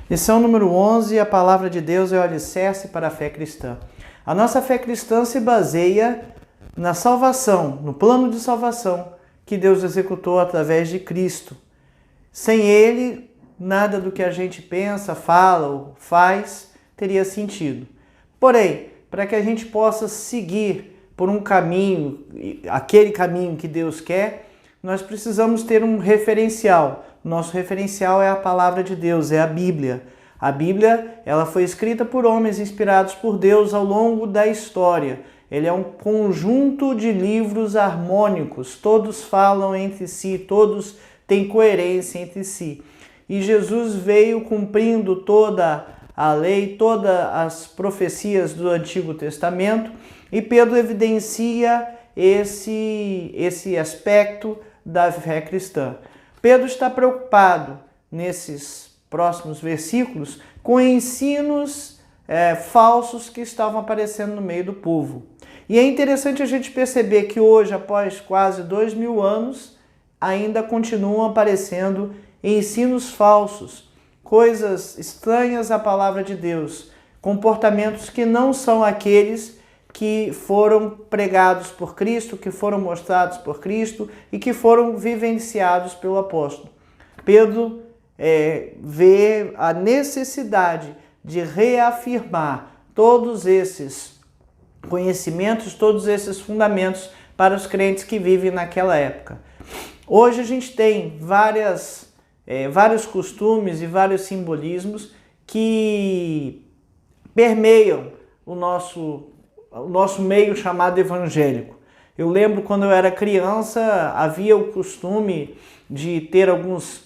Lição número 11, a palavra de Deus é o alicerce para a fé cristã. A nossa fé cristã se baseia na salvação, no plano de salvação que Deus executou através de Cristo. Sem Ele, nada do que a gente pensa, fala ou faz teria sentido. Porém, para que a gente possa seguir por um caminho, aquele caminho que Deus quer, nós precisamos ter um referencial. Nosso referencial é a palavra de Deus, é a Bíblia. A Bíblia, ela foi escrita por homens inspirados por Deus ao longo da história. Ele é um conjunto de livros harmônicos, todos falam entre si, todos têm coerência entre si. E Jesus veio cumprindo toda a lei, todas as profecias do Antigo Testamento, e Pedro evidencia esse aspecto da fé cristã. Pedro está preocupado nesses próximos versículos com ensinos falsos que estavam aparecendo no meio do povo. E é interessante a gente perceber que hoje, após quase 2000 anos, ainda continuam aparecendo ensinos falsos, coisas estranhas à palavra de Deus, comportamentos que não são aqueles que foram pregados por Cristo, que foram mostrados por Cristo e que foram vivenciados pelo apóstolo. Pedro vê a necessidade de reafirmar todos esses conhecimentos, todos esses fundamentos para os crentes que vivem naquela época. Hoje a gente tem vários costumes e vários simbolismos que permeiam o nosso meio chamado evangélico. Eu lembro quando eu era criança, havia o costume de ter alguns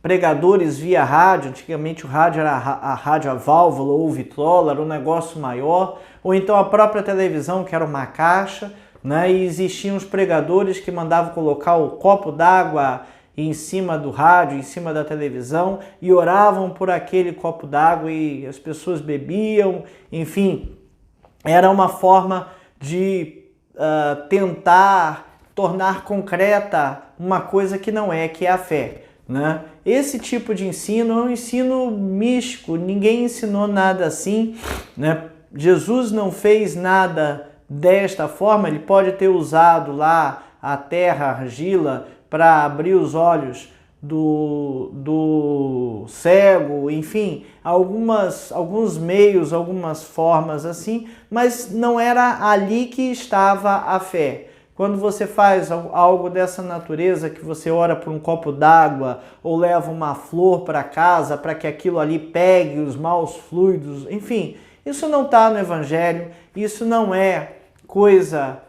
pregadores via rádio. Antigamente o rádio era a rádio a válvula ou vitrola, era um negócio maior, ou então a própria televisão, que era uma caixa, né? E existiam os pregadores que mandavam colocar o copo d'água em cima do rádio, em cima da televisão, e oravam por aquele copo d'água e as pessoas bebiam, enfim. Era uma forma de tentar tornar concreta uma coisa que não é, que é a fé, né? Esse tipo de ensino é um ensino místico, ninguém ensinou nada assim, né? Jesus não fez nada desta forma. Ele pode ter usado lá a terra, a argila, para abrir os olhos do cego, enfim, alguns meios, algumas formas assim, mas não era ali que estava a fé. Quando você faz algo dessa natureza, que você ora por um copo d'água ou leva uma flor para casa para que aquilo ali pegue os maus fluidos, enfim, isso não está no Evangelho, isso não é coisa,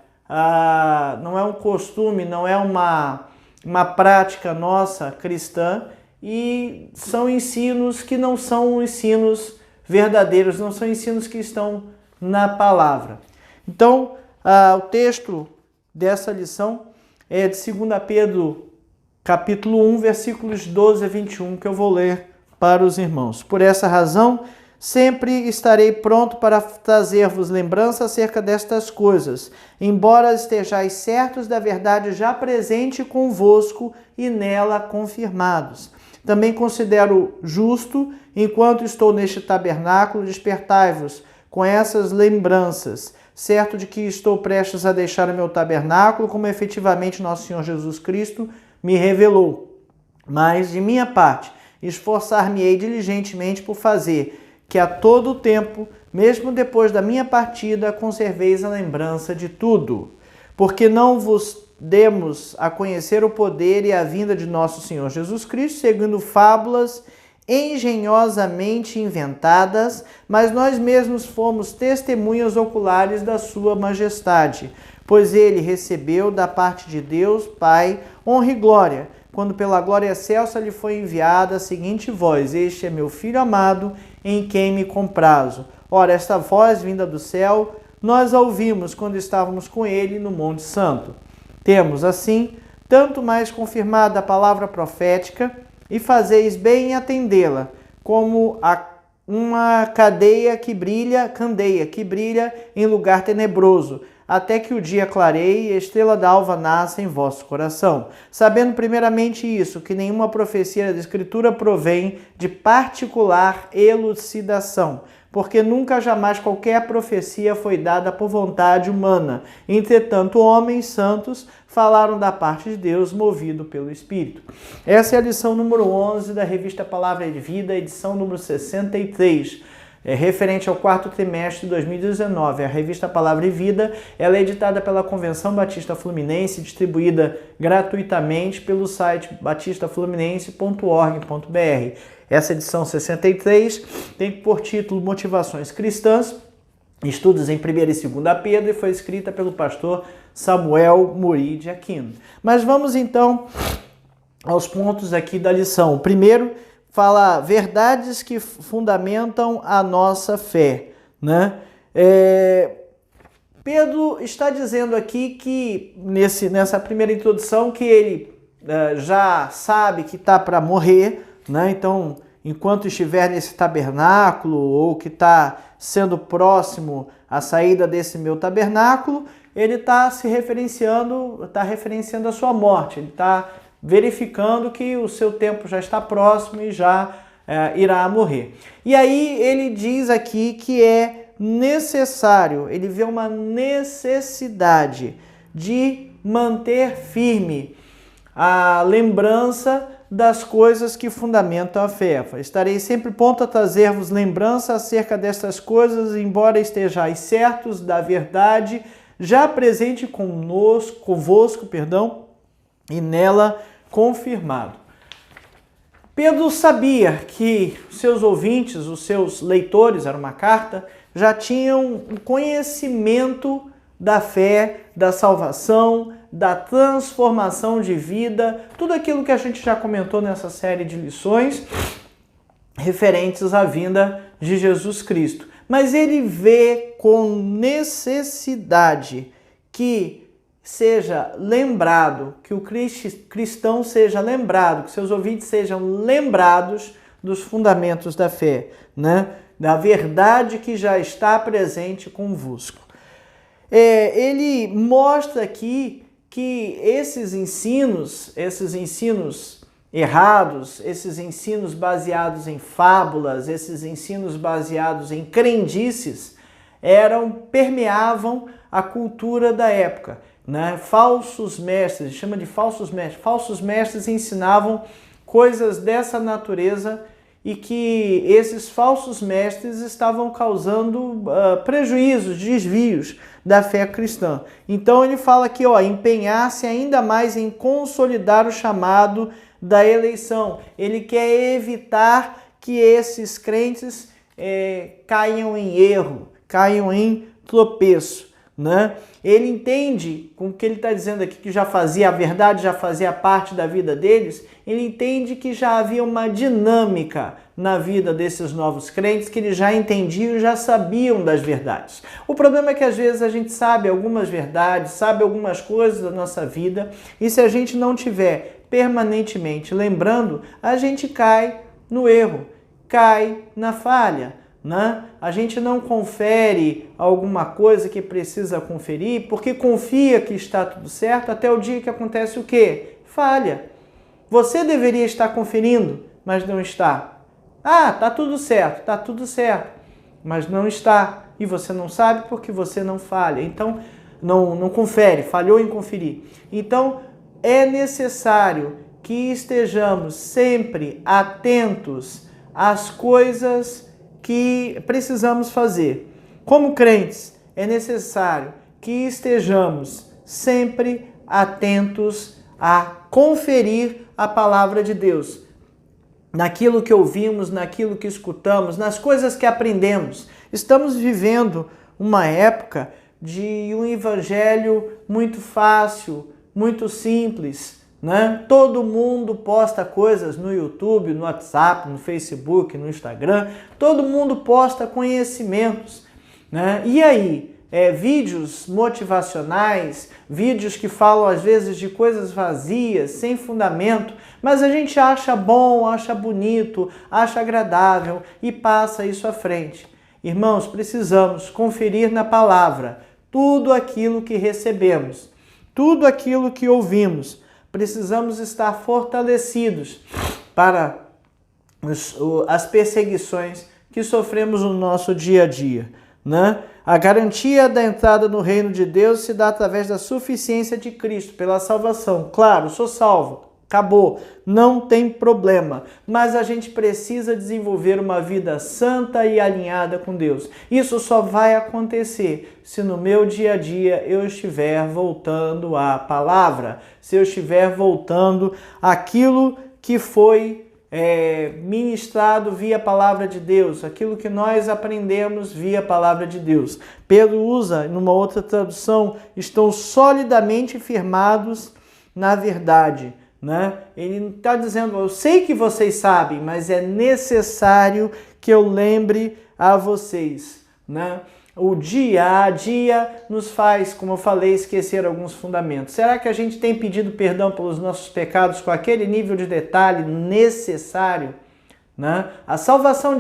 não é um costume, não é uma prática nossa cristã, e são ensinos que não são ensinos verdadeiros, não são ensinos que estão na palavra. Então, o texto dessa lição é de 2 Pedro, capítulo 1, versículos 12 a 21, que eu vou ler para os irmãos. Por essa razão, sempre estarei pronto para trazer-vos lembrança acerca destas coisas, embora estejais certos da verdade já presente convosco e nela confirmados. Também considero justo, enquanto estou neste tabernáculo, despertai-vos com essas lembranças, certo de que estou prestes a deixar o meu tabernáculo, como efetivamente nosso Senhor Jesus Cristo me revelou. Mas, de minha parte, esforçar-me-ei diligentemente por fazer que a todo tempo, mesmo depois da minha partida, conserveis a lembrança de tudo. Porque não vos demos a conhecer o poder e a vinda de nosso Senhor Jesus Cristo, seguindo fábulas engenhosamente inventadas, mas nós mesmos fomos testemunhas oculares da sua majestade, pois ele recebeu da parte de Deus, Pai, honra e glória, quando pela glória excelsa lhe foi enviada a seguinte voz: este é meu Filho amado, em quem me comprazo. Ora, esta voz vinda do céu, nós a ouvimos quando estávamos com ele no Monte Santo. Temos, assim, tanto mais confirmada a palavra profética, e fazeis bem em atendê-la, como uma candeia que brilha em lugar tenebroso, até que o dia clareie e a estrela d'alva nasça em vosso coração. Sabendo primeiramente isso, que nenhuma profecia da Escritura provém de particular elucidação, porque nunca jamais qualquer profecia foi dada por vontade humana. Entretanto, homens santos falaram da parte de Deus, movido pelo Espírito. Essa é a lição número 11 da revista Palavra de Vida, edição número 63, referente ao quarto trimestre de 2019. A revista Palavra e Vida, ela é editada pela Convenção Batista Fluminense, distribuída gratuitamente pelo site batistafluminense.org.br. Essa edição 63 tem por título Motivações Cristãs, estudos em 1ª e 2ª Pedro, e foi escrita pelo pastor Samuel Muri de Aquino. Mas vamos então aos pontos aqui da lição. O primeiro fala verdades que fundamentam a nossa fé, né? Pedro está dizendo aqui que, nessa primeira introdução, que ele já sabe que está para morrer, né? Então, enquanto estiver nesse tabernáculo ou que está sendo próximo à saída desse meu tabernáculo, ele está referenciando a sua morte, ele está verificando que o seu tempo já está próximo e já irá morrer. E aí ele diz aqui que é necessário, ele vê uma necessidade de manter firme a lembrança das coisas que fundamentam a fé. Estarei sempre pronto a trazer-vos lembrança acerca destas coisas, embora estejais certos da verdade, já presente convosco, e nela confirmado. Pedro sabia que seus ouvintes, os seus leitores, era uma carta, já tinham um conhecimento da fé, da salvação, da transformação de vida, tudo aquilo que a gente já comentou nessa série de lições referentes à vinda de Jesus Cristo. Mas ele vê com necessidade que seja lembrado, que o cristão seja lembrado, que seus ouvintes sejam lembrados dos fundamentos da fé, né? Da verdade que já está presente convosco. Ele mostra aqui que esses ensinos errados, esses ensinos baseados em fábulas, esses ensinos baseados em crendices, permeavam a cultura da época, né? Falsos mestres, chama de falsos mestres ensinavam coisas dessa natureza e que esses falsos mestres estavam causando prejuízos, desvios da fé cristã. Então ele fala aqui, empenhar-se ainda mais em consolidar o chamado da eleição. Ele quer evitar que esses crentes caiam em erro, caiam em tropeço, né? Ele entende, com o que ele está dizendo aqui, que a verdade já fazia parte da vida deles, ele entende que já havia uma dinâmica na vida desses novos crentes, que eles já entendiam e já sabiam das verdades. O problema é que às vezes a gente sabe algumas verdades, sabe algumas coisas da nossa vida, e se a gente não tiver permanentemente lembrando, a gente cai no erro, cai na falha, né? A gente não confere alguma coisa que precisa conferir porque confia que está tudo certo até o dia que acontece o quê? Falha. Você deveria estar conferindo, mas não está. Tá tudo certo, mas não está. E você não sabe porque você não falha. Então, não confere, falhou em conferir. Então, é necessário que estejamos sempre atentos às coisas que precisamos fazer. Como crentes, é necessário que estejamos sempre atentos a conferir a palavra de Deus, naquilo que ouvimos, naquilo que escutamos, nas coisas que aprendemos. Estamos vivendo uma época de um evangelho muito fácil, muito simples, né? Todo mundo posta coisas no YouTube, no WhatsApp, no Facebook, no Instagram. Todo mundo posta conhecimentos, né? E aí, vídeos motivacionais, vídeos que falam às vezes de coisas vazias, sem fundamento, mas a gente acha bom, acha bonito, acha agradável e passa isso à frente. Irmãos, precisamos conferir na palavra tudo aquilo que recebemos, tudo aquilo que ouvimos. Precisamos estar fortalecidos para as perseguições que sofremos no nosso dia a dia, né? A garantia da entrada no reino de Deus se dá através da suficiência de Cristo, pela salvação. Claro, sou salvo, acabou, não tem problema, mas a gente precisa desenvolver uma vida santa e alinhada com Deus. Isso só vai acontecer se no meu dia a dia eu estiver voltando à palavra, se eu estiver voltando àquilo que foi ministrado via palavra de Deus, aquilo que nós aprendemos via palavra de Deus. Pedro usa, numa outra tradução, estão solidamente firmados na verdade, né? Ele está dizendo, eu sei que vocês sabem, mas é necessário que eu lembre a vocês, né? O dia a dia nos faz, como eu falei, esquecer alguns fundamentos. Será que a gente tem pedido perdão pelos nossos pecados com aquele nível de detalhe necessário, né? A salvação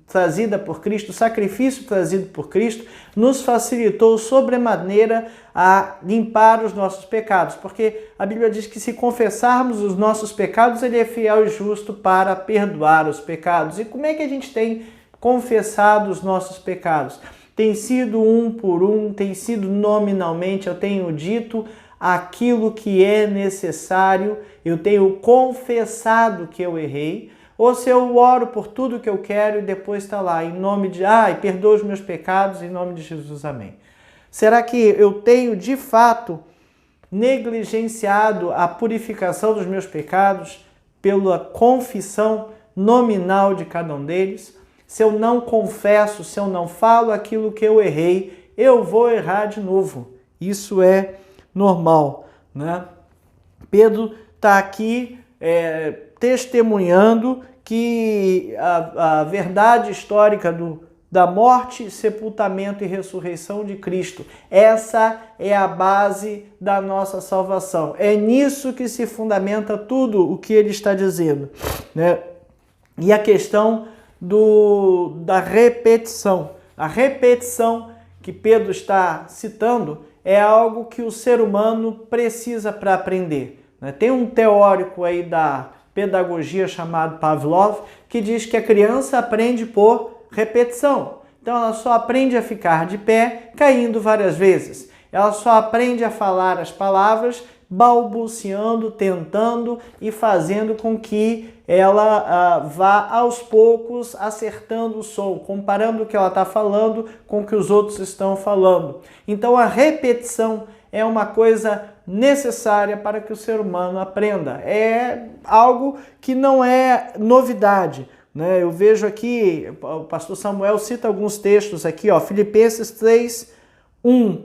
trazida por Cristo, o sacrifício trazido por Cristo, nos facilitou sobremaneira a limpar os nossos pecados, porque a Bíblia diz que se confessarmos os nossos pecados, Ele é fiel e justo para perdoar os pecados. E como é que a gente tem confessado os nossos pecados? Tem sido um por um, tem sido nominalmente, eu tenho dito aquilo que é necessário, eu tenho confessado que eu errei, ou se eu oro por tudo que eu quero e depois está lá, em nome de, perdoa os meus pecados, em nome de Jesus, amém. Será que eu tenho de fato negligenciado a purificação dos meus pecados pela confissão nominal de cada um deles? Se eu não confesso, se eu não falo aquilo que eu errei, eu vou errar de novo. Isso é normal, né? Pedro está aqui testemunhando que a verdade histórica da morte, sepultamento e ressurreição de Cristo, essa é a base da nossa salvação. É nisso que se fundamenta tudo o que ele está dizendo, né? E a questão da repetição. A repetição que Pedro está citando é algo que o ser humano precisa para aprender. Tem um teórico aí da pedagogia chamado Pavlov que diz que a criança aprende por repetição. Então ela só aprende a ficar de pé caindo várias vezes. Ela só aprende a falar as palavras balbuciando, tentando e fazendo com que ela vá aos poucos acertando o som, comparando o que ela está falando com o que os outros estão falando. Então a repetição é uma coisa necessária para que o ser humano aprenda. É algo que não é novidade, né? Eu vejo aqui, o pastor Samuel cita alguns textos aqui, Filipenses 3,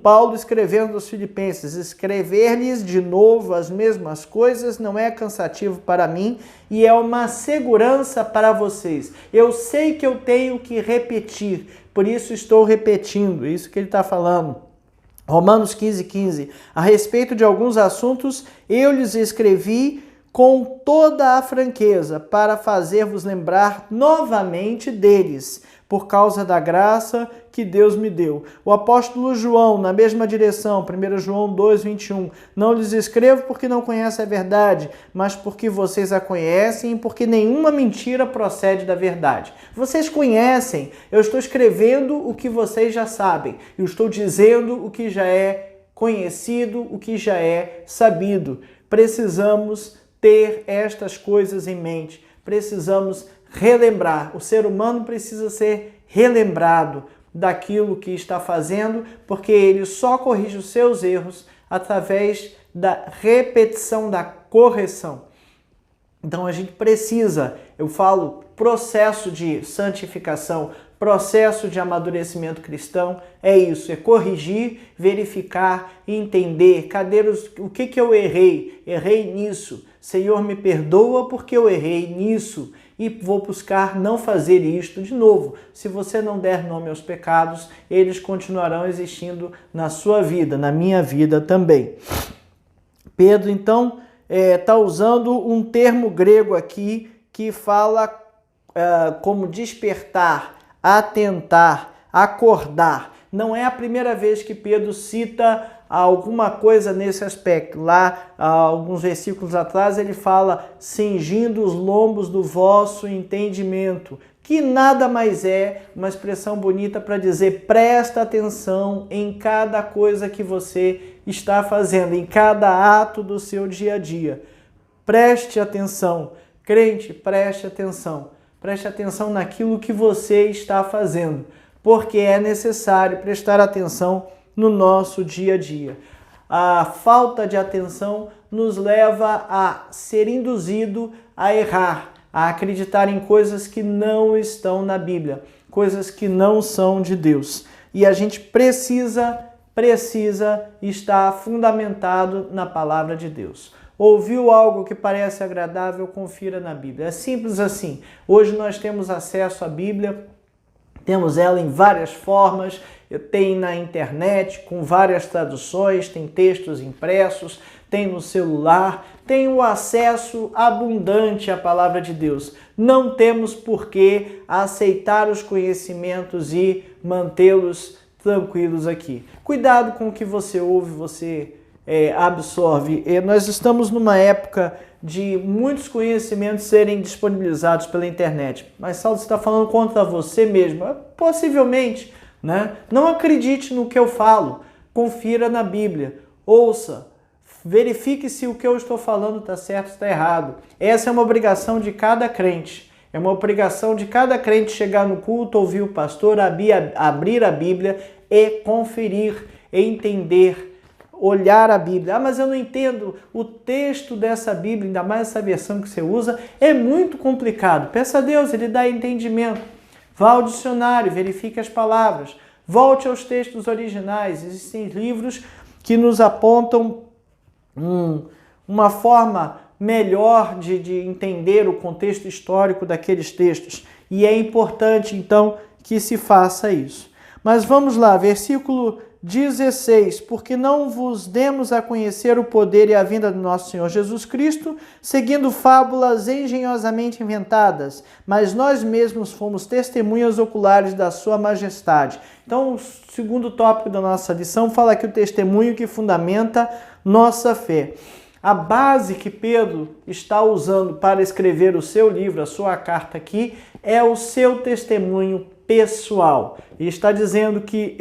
Paulo escrevendo aos Filipenses, escrever-lhes de novo as mesmas coisas não é cansativo para mim e é uma segurança para vocês. Eu sei que eu tenho que repetir, por isso estou repetindo, isso que ele está falando. Romanos 15:15, a respeito de alguns assuntos eu lhes escrevi com toda a franqueza para fazer-vos lembrar novamente deles, por causa da graça que Deus me deu. O apóstolo João, na mesma direção, 1 João 2:21, não lhes escrevo porque não conhecem a verdade, mas porque vocês a conhecem e porque nenhuma mentira procede da verdade. Vocês conhecem, eu estou escrevendo o que vocês já sabem, eu estou dizendo o que já é conhecido, o que já é sabido. Precisamos ter estas coisas em mente, precisamos relembrar. O ser humano precisa ser relembrado daquilo que está fazendo, porque ele só corrige os seus erros através da repetição, da correção. Então a gente precisa, eu falo, processo de santificação, processo de amadurecimento cristão, é isso, é corrigir, verificar, entender, o que eu errei? Errei nisso. Senhor, me perdoa porque eu errei nisso e vou buscar não fazer isto de novo. Se você não der nome aos pecados, eles continuarão existindo na sua vida, na minha vida também. Pedro, então, está usando um termo grego aqui que fala como despertar, atentar, acordar. Não é a primeira vez que Pedro cita alguma coisa nesse aspecto. Lá, alguns versículos atrás, ele fala, cingindo os lombos do vosso entendimento, que nada mais é uma expressão bonita para dizer presta atenção em cada coisa que você está fazendo, em cada ato do seu dia a dia. Preste atenção. Crente, preste atenção. Preste atenção naquilo que você está fazendo, porque é necessário prestar atenção no nosso dia a dia. A falta de atenção nos leva a ser induzido a errar, a acreditar em coisas que não estão na Bíblia, coisas que não são de Deus. E a gente precisa estar fundamentado na palavra de Deus. Ouviu algo que parece agradável, confira na Bíblia. É simples assim. Hoje nós temos acesso à Bíblia, temos ela em várias formas, tem na internet com várias traduções, tem textos impressos, tem no celular, tem o acesso abundante à palavra de Deus. Não temos por que aceitar os conhecimentos e mantê-los tranquilos aqui. Cuidado com o que você ouve, você absorve. Nós estamos numa época de muitos conhecimentos serem disponibilizados pela internet. Mas Saulo está falando contra você mesmo. Possivelmente, né? Não acredite no que eu falo. Confira na Bíblia. Ouça. Verifique se o que eu estou falando está certo ou está errado. Essa é uma obrigação de cada crente. É uma obrigação de cada crente chegar no culto, ouvir o pastor, abrir a Bíblia e conferir, entender, olhar a Bíblia. Mas eu não entendo o texto dessa Bíblia, ainda mais essa versão que você usa, é muito complicado. Peça a Deus, Ele dá entendimento. Vá ao dicionário, verifique as palavras. Volte aos textos originais. Existem livros que nos apontam uma forma melhor de entender o contexto histórico daqueles textos. E é importante, então, que se faça isso. Mas vamos lá, versículo 16. Porque não vos demos a conhecer o poder e a vinda do nosso Senhor Jesus Cristo, seguindo fábulas engenhosamente inventadas, mas nós mesmos fomos testemunhas oculares da sua majestade. Então, o segundo tópico da nossa lição fala aqui o testemunho que fundamenta nossa fé. A base que Pedro está usando para escrever o seu livro, a sua carta aqui, é o seu testemunho pessoal. Ele está dizendo que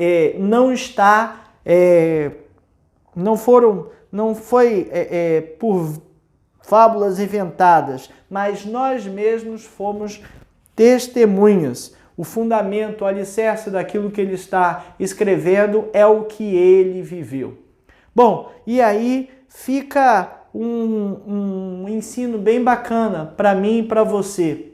não foi por fábulas inventadas, mas nós mesmos fomos testemunhas. O fundamento, o alicerce daquilo que ele está escrevendo é o que ele viveu. Bom, e aí fica um ensino bem bacana para mim e para você.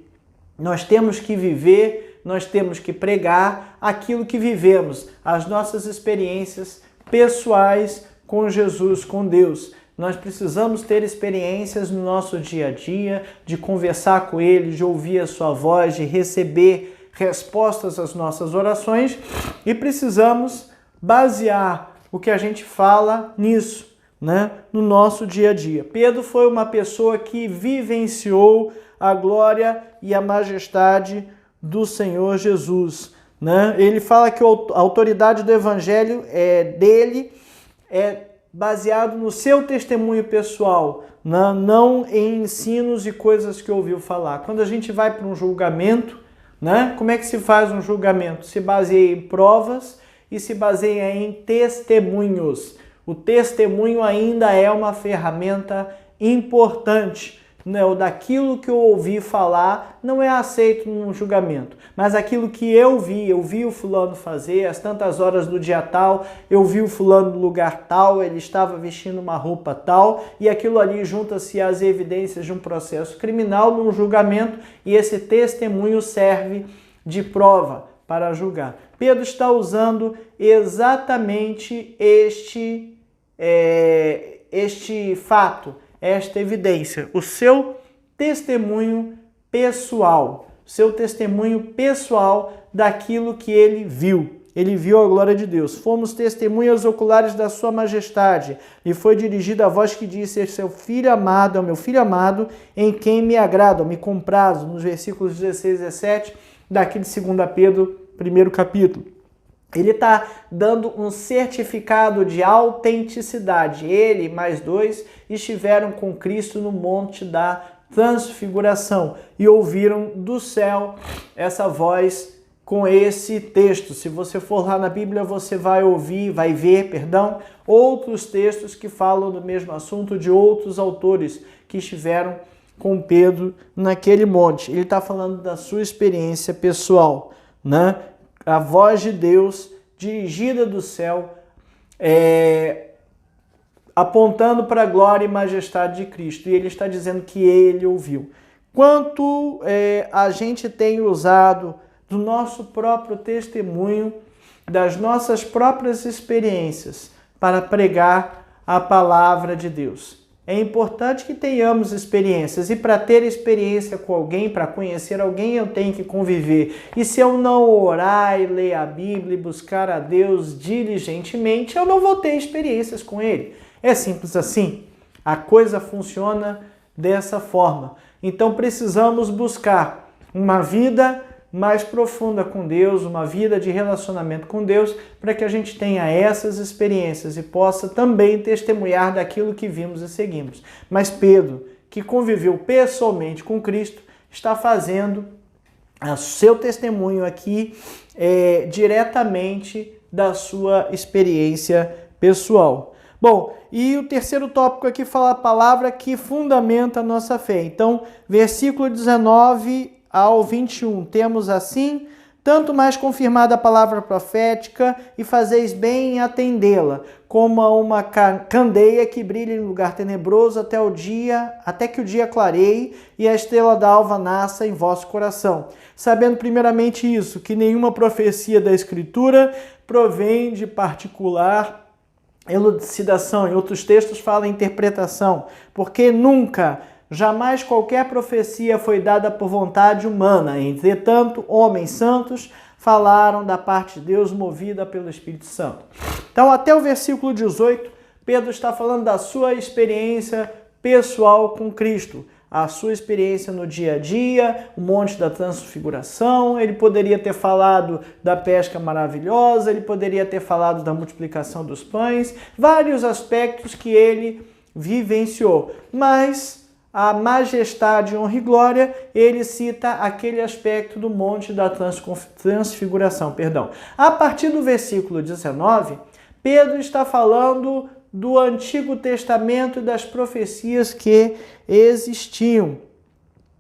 Nós temos que viver, nós temos que pregar aquilo que vivemos, as nossas experiências pessoais com Jesus, com Deus. Nós precisamos ter experiências no nosso dia a dia, de conversar com Ele, de ouvir a sua voz, de receber respostas às nossas orações e precisamos basear o que a gente fala nisso, né? No nosso dia a dia. Pedro foi uma pessoa que vivenciou a glória e a majestade do Senhor Jesus, né? Ele fala que a autoridade do evangelho dele é baseado no seu testemunho pessoal, né? Não em ensinos e coisas que ouviu falar. Quando a gente vai para um julgamento, né? Como é que se faz um julgamento? Se baseia em provas e se baseia em testemunhos. O testemunho ainda é uma ferramenta importante, né? O daquilo que eu ouvi falar não é aceito num julgamento, mas aquilo que eu vi o fulano fazer, às tantas horas do dia tal, eu vi o fulano no lugar tal, ele estava vestindo uma roupa tal, e aquilo ali junta-se às evidências de um processo criminal num julgamento, e esse testemunho serve de prova para julgar. Pedro está usando exatamente este fato, esta evidência, o seu testemunho pessoal, daquilo que ele viu. Ele viu a glória de Deus. Fomos testemunhas oculares da sua majestade. E foi dirigida a voz que disse: "Este é o filho amado, é o meu filho amado, em quem me agrado, me comprazo", nos versículos 16 e 17 daquele 2 Pedro, primeiro capítulo. Ele está dando um certificado de autenticidade. Ele, mais dois, estiveram com Cristo no Monte da Transfiguração e ouviram do céu essa voz com esse texto. Se você for lá na Bíblia, você vai ver, outros textos que falam do mesmo assunto de outros autores que estiveram com Pedro naquele monte. Ele está falando da sua experiência pessoal, né? A voz de Deus dirigida do céu, apontando para a glória e majestade de Cristo. E ele está dizendo que ele ouviu. Quanto a gente tem usado do nosso próprio testemunho, das nossas próprias experiências para pregar a palavra de Deus. É importante que tenhamos experiências, e para ter experiência com alguém, para conhecer alguém, eu tenho que conviver. E se eu não orar e ler a Bíblia e buscar a Deus diligentemente, eu não vou ter experiências com Ele. É simples assim. A coisa funciona dessa forma. Então precisamos buscar uma vida mais profunda com Deus, uma vida de relacionamento com Deus, para que a gente tenha essas experiências e possa também testemunhar daquilo que vimos e seguimos. Mas Pedro, que conviveu pessoalmente com Cristo, está fazendo o seu testemunho aqui diretamente da sua experiência pessoal. Bom, e o terceiro tópico aqui fala a palavra que fundamenta a nossa fé. Então, versículo 19 ao 21, temos assim: tanto mais confirmada a palavra profética, e fazeis bem em atendê-la, como a uma candeia que brilha em lugar tenebroso até que o dia clareie e a estrela da alva nasça em vosso coração. Sabendo primeiramente isso, que nenhuma profecia da Escritura provém de particular elucidação. Em outros textos fala interpretação, porque jamais qualquer profecia foi dada por vontade humana. Entretanto, homens santos falaram da parte de Deus, movida pelo Espírito Santo. Então, até o versículo 18, Pedro está falando da sua experiência pessoal com Cristo, a sua experiência no dia a dia, o Monte da Transfiguração. Ele poderia ter falado da pesca maravilhosa, ele poderia ter falado da multiplicação dos pães, vários aspectos que ele vivenciou. Mas a majestade, honra e glória, ele cita aquele aspecto do Monte da Transfiguração. A partir do versículo 19, Pedro está falando do Antigo Testamento e das profecias que existiam,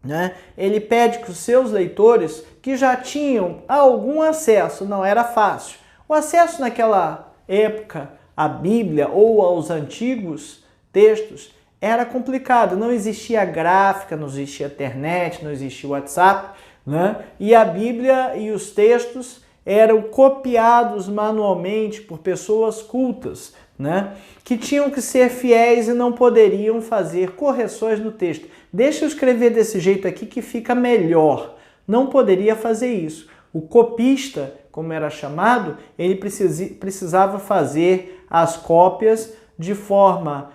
né? Ele pede que os seus leitores, que já tinham algum acesso, não era fácil, o acesso naquela época à Bíblia ou aos antigos textos era complicado, não existia gráfica, não existia internet, não existia WhatsApp, né? E a Bíblia e os textos eram copiados manualmente por pessoas cultas, né? Que tinham que ser fiéis e não poderiam fazer correções no texto. Deixa eu escrever desse jeito aqui que fica melhor. Não poderia fazer isso. O copista, como era chamado, ele precisava fazer as cópias de forma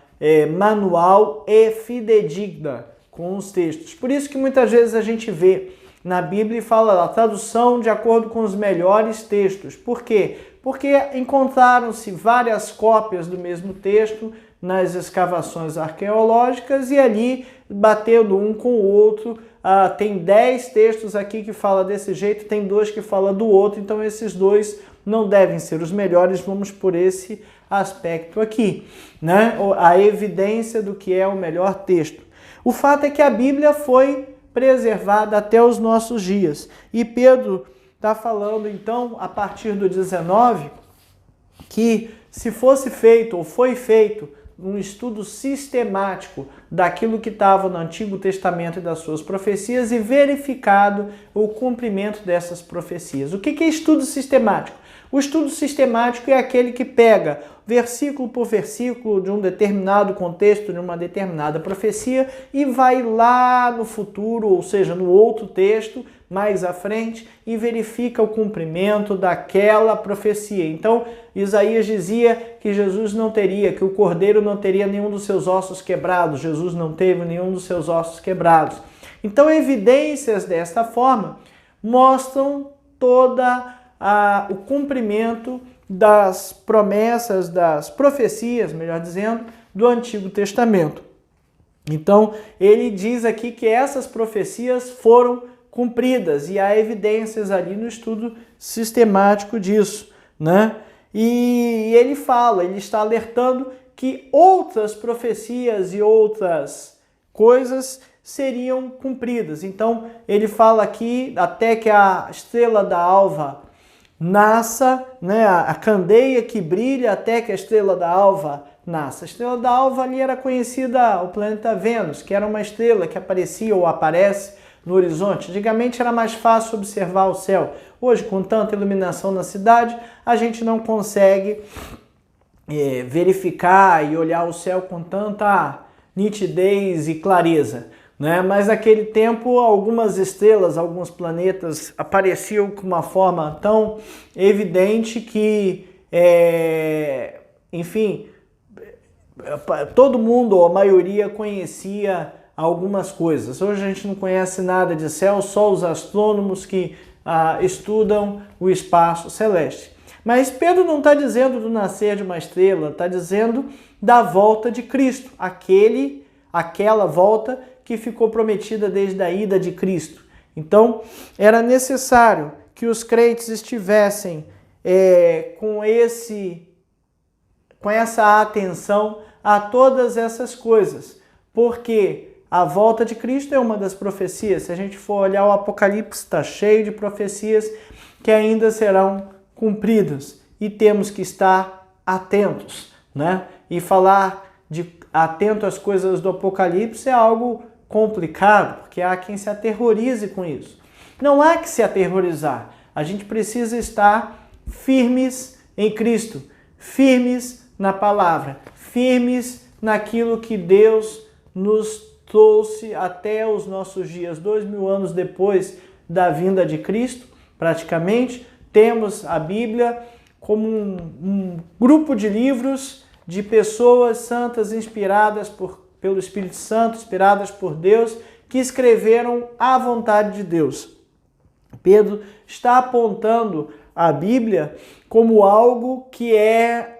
manual e fidedigna com os textos. Por isso que muitas vezes a gente vê na Bíblia e fala a tradução de acordo com os melhores textos. Por quê? Porque encontraram-se várias cópias do mesmo texto nas escavações arqueológicas e ali, batendo um com o outro, tem 10 textos aqui que falam desse jeito, tem 2 que falam do outro, então esses 2 não devem ser os melhores, vamos por esse aspecto aqui, né? A evidência do que é o melhor texto. O fato é que a Bíblia foi preservada até os nossos dias. E Pedro está falando, então, a partir do 19, que se fosse feito ou foi feito um estudo sistemático daquilo que estava no Antigo Testamento e das suas profecias e verificado o cumprimento dessas profecias. O que é estudo sistemático? O estudo sistemático é aquele que pega versículo por versículo de um determinado contexto, de uma determinada profecia e vai lá no futuro, ou seja, no outro texto, mais à frente, e verifica o cumprimento daquela profecia. Então, Isaías dizia que Jesus não teria, que o cordeiro não teria nenhum dos seus ossos quebrados. Jesus não teve nenhum dos seus ossos quebrados. Então, evidências desta forma mostram toda o cumprimento das promessas, das profecias, melhor dizendo, do Antigo Testamento. Então, ele diz aqui que essas profecias foram cumpridas e há evidências ali no estudo sistemático disso, né? E ele está alertando que outras profecias e outras coisas seriam cumpridas. Então, ele fala aqui até que a estrela da alva nasça, né? A candeia que brilha até que a estrela da alva nasça. A estrela da alva ali era conhecida, o planeta Vênus, que era uma estrela que aparecia ou aparece no horizonte. Antigamente era mais fácil observar o céu. Hoje, com tanta iluminação na cidade, a gente não consegue verificar e olhar o céu com tanta nitidez e clareza, né? Mas naquele tempo, algumas estrelas, alguns planetas apareciam com uma forma tão evidente que, enfim, todo mundo, ou a maioria, conhecia algumas coisas. Hoje a gente não conhece nada de céu, só os astrônomos que estudam o espaço celeste. Mas Pedro não está dizendo do nascer de uma estrela, está dizendo da volta de Cristo, aquela volta que ficou prometida desde a ida de Cristo. Então, era necessário que os crentes estivessem com essa atenção a todas essas coisas, porque a volta de Cristo é uma das profecias. Se a gente for olhar o Apocalipse, está cheio de profecias que ainda serão cumpridas e temos que estar atentos, né? E falar de atento às coisas do Apocalipse é algo complicado, porque há quem se aterrorize com isso. Não há que se aterrorizar. A gente precisa estar firmes em Cristo, firmes na palavra, firmes naquilo que Deus nos trouxe até os nossos dias. 2000 anos depois da vinda de Cristo, praticamente, temos a Bíblia como um grupo de livros de pessoas santas inspiradas pelo Espírito Santo, inspiradas por Deus, que escreveram a vontade de Deus. Pedro está apontando a Bíblia como algo que é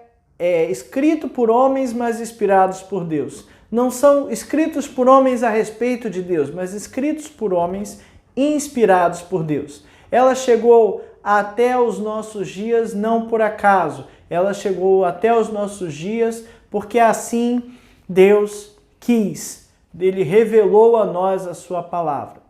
escrito por homens, mas inspirados por Deus. Não são escritos por homens a respeito de Deus, mas escritos por homens inspirados por Deus. Ela chegou até os nossos dias não por acaso. Ela chegou até os nossos dias porque assim Deus quis. Ele revelou a nós a sua palavra.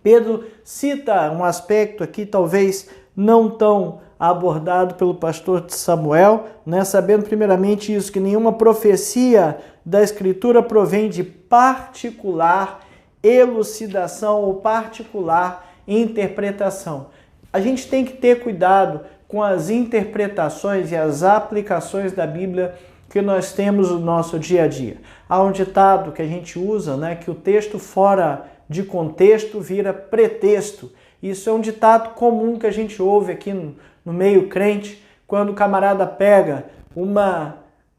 Pedro cita um aspecto aqui, talvez não tão abordado pelo pastor Samuel, né? Sabendo primeiramente isso, que nenhuma profecia da Escritura provém de particular elucidação ou particular interpretação. A gente tem que ter cuidado com as interpretações e as aplicações da Bíblia que nós temos no nosso dia a dia. Há um ditado que a gente usa, né, que o texto fora de contexto vira pretexto. Isso é um ditado comum que a gente ouve aqui no meio crente, quando o camarada pega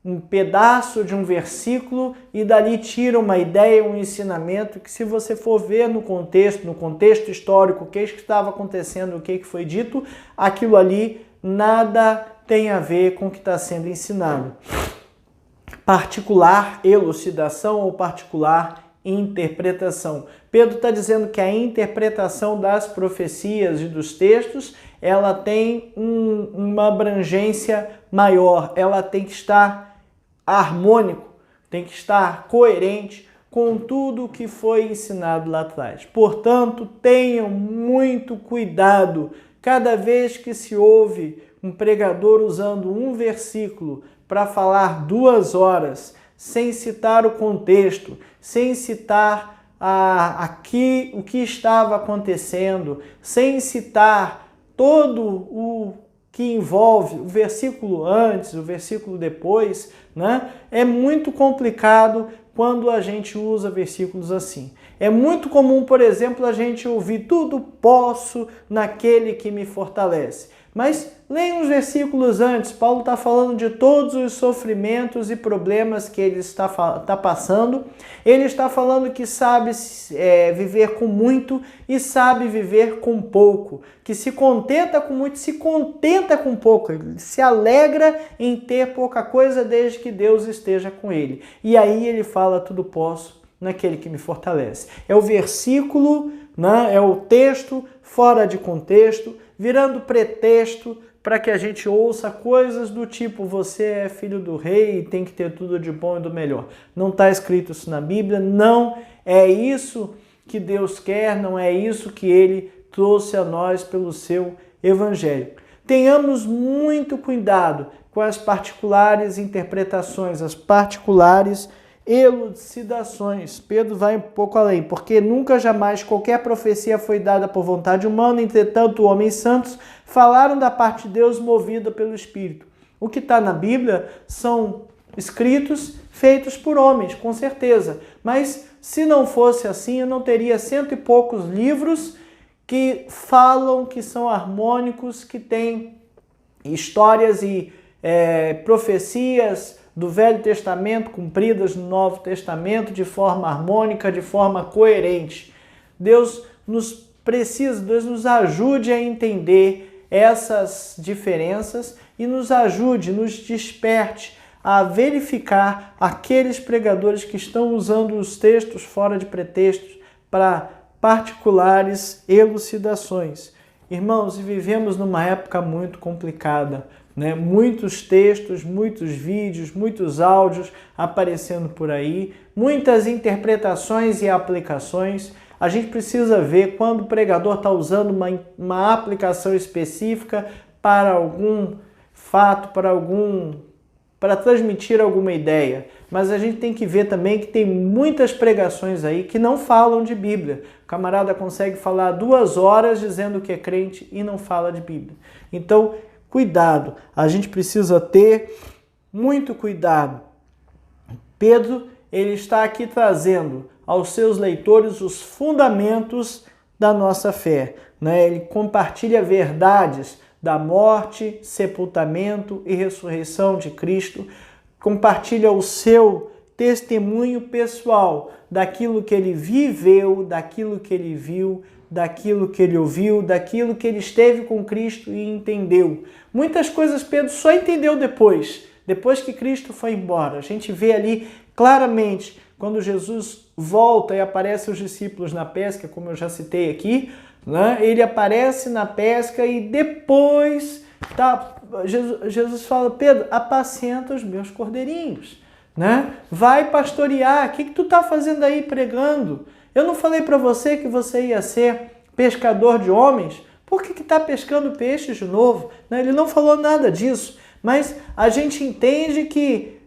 um pedaço de um versículo e dali tira uma ideia, um ensinamento que, se você for ver no contexto histórico, o que estava acontecendo, o que foi dito, aquilo ali nada tem a ver com o que está sendo ensinado. Particular elucidação ou particular interpretação. Pedro está dizendo que a interpretação das profecias e dos textos, ela tem uma abrangência maior, ela tem que estar harmônico, tem que estar coerente com tudo o que foi ensinado lá atrás. Portanto, tenham muito cuidado cada vez que se ouve um pregador usando um versículo para falar 2 horas, sem citar o contexto, sem citar aqui o que estava acontecendo, sem citar todo o que envolve o versículo antes, o versículo depois, né? É muito complicado quando a gente usa versículos assim. É muito comum, por exemplo, a gente ouvir tudo posso naquele que me fortalece. Mas leia uns versículos antes. Paulo está falando de todos os sofrimentos e problemas que ele está passando. Ele está falando que sabe viver com muito e sabe viver com pouco. Que se contenta com muito, se contenta com pouco. Ele se alegra em ter pouca coisa desde que Deus esteja com ele. E aí ele fala: tudo posso naquele que me fortalece. É o versículo, né? É o texto fora de contexto, virando pretexto para que a gente ouça coisas do tipo: você é filho do rei e tem que ter tudo de bom e do melhor. Não está escrito isso na Bíblia, não é isso que Deus quer, não é isso que Ele trouxe a nós pelo seu Evangelho. Tenhamos muito cuidado com as particulares interpretações, as particulares elucidações. Pedro vai um pouco além, porque nunca jamais qualquer profecia foi dada por vontade humana, entretanto homens santos falaram da parte de Deus movida pelo Espírito. O que está na Bíblia são escritos feitos por homens, com certeza, mas se não fosse assim, eu não teria 100 e poucos livros que falam, que são harmônicos, que têm histórias e profecias do Velho Testamento cumpridas no Novo Testamento de forma harmônica, de forma coerente. Deus nos ajude a entender essas diferenças e nos ajude, nos desperte a verificar aqueles pregadores que estão usando os textos fora de pretextos para particulares elucidações. Irmãos, vivemos numa época muito complicada, né? Muitos textos, muitos vídeos, muitos áudios aparecendo por aí, muitas interpretações e aplicações. A gente precisa ver quando o pregador está usando uma aplicação específica para algum fato, para transmitir alguma ideia. Mas a gente tem que ver também que tem muitas pregações aí que não falam de Bíblia. O camarada consegue falar 2 horas dizendo que é crente e não fala de Bíblia. Então, cuidado, a gente precisa ter muito cuidado. Pedro, ele está aqui trazendo aos seus leitores os fundamentos da nossa fé, né? Ele compartilha verdades da morte, sepultamento e ressurreição de Cristo, compartilha o seu testemunho pessoal daquilo que ele viveu, daquilo que ele viu, daquilo que ele ouviu, daquilo que ele esteve com Cristo e entendeu. Muitas coisas Pedro só entendeu depois que Cristo foi embora. A gente vê ali claramente quando Jesus volta e aparece os discípulos na pesca, como eu já citei aqui, né? Ele aparece na pesca e depois Jesus fala: Pedro, apacenta os meus cordeirinhos, né? Vai pastorear. O que tu está fazendo aí pregando? Eu não falei para você que você ia ser pescador de homens? Por que está pescando peixes de novo? Ele não falou nada disso, mas a gente entende que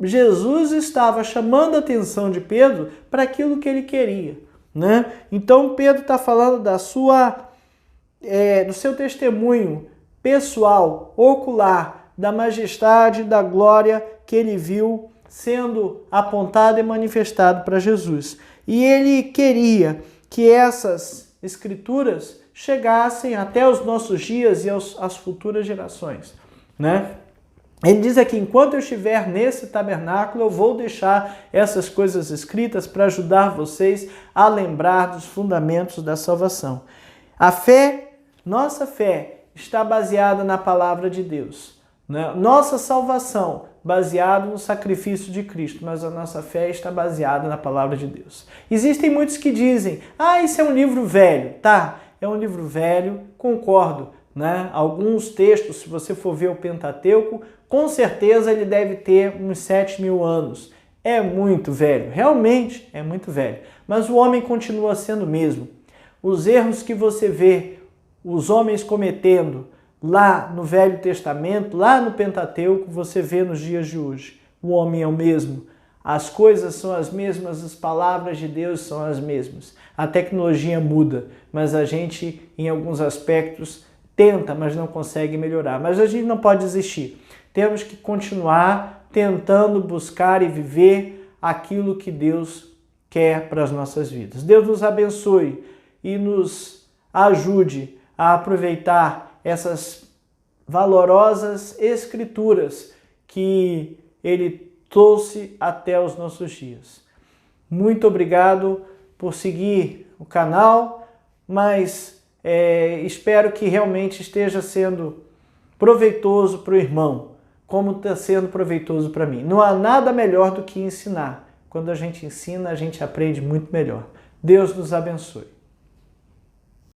Jesus estava chamando a atenção de Pedro para aquilo que ele queria, né? Então Pedro está falando do seu testemunho pessoal, ocular, da majestade, da glória que ele viu sendo apontado e manifestado para Jesus. E ele queria que essas escrituras chegassem até os nossos dias e às futuras gerações, né? Ele diz aqui: enquanto eu estiver nesse tabernáculo, eu vou deixar essas coisas escritas para ajudar vocês a lembrar dos fundamentos da salvação. Nossa fé está baseada na palavra de Deus, né? Nossa salvação baseada no sacrifício de Cristo, mas a nossa fé está baseada na palavra de Deus. Existem muitos que dizem: isso é um livro velho. Tá, é um livro velho, concordo, né? Alguns textos, se você for ver o Pentateuco, com certeza ele deve ter uns 7.000 anos. É muito velho, realmente é muito velho. Mas o homem continua sendo o mesmo. Os erros que você vê os homens cometendo lá no Velho Testamento, lá no Pentateuco, você vê nos dias de hoje. O homem é o mesmo. As coisas são as mesmas, as palavras de Deus são as mesmas. A tecnologia muda, mas a gente, em alguns aspectos, tenta, mas não consegue melhorar. Mas a gente não pode desistir. Temos que continuar tentando buscar e viver aquilo que Deus quer para as nossas vidas. Deus nos abençoe e nos ajude a aproveitar essas valorosas escrituras que ele trouxe até os nossos dias. Muito obrigado por seguir o canal, mas espero que realmente esteja sendo proveitoso para o irmão, como está sendo proveitoso para mim. Não há nada melhor do que ensinar. Quando a gente ensina, a gente aprende muito melhor. Deus nos abençoe.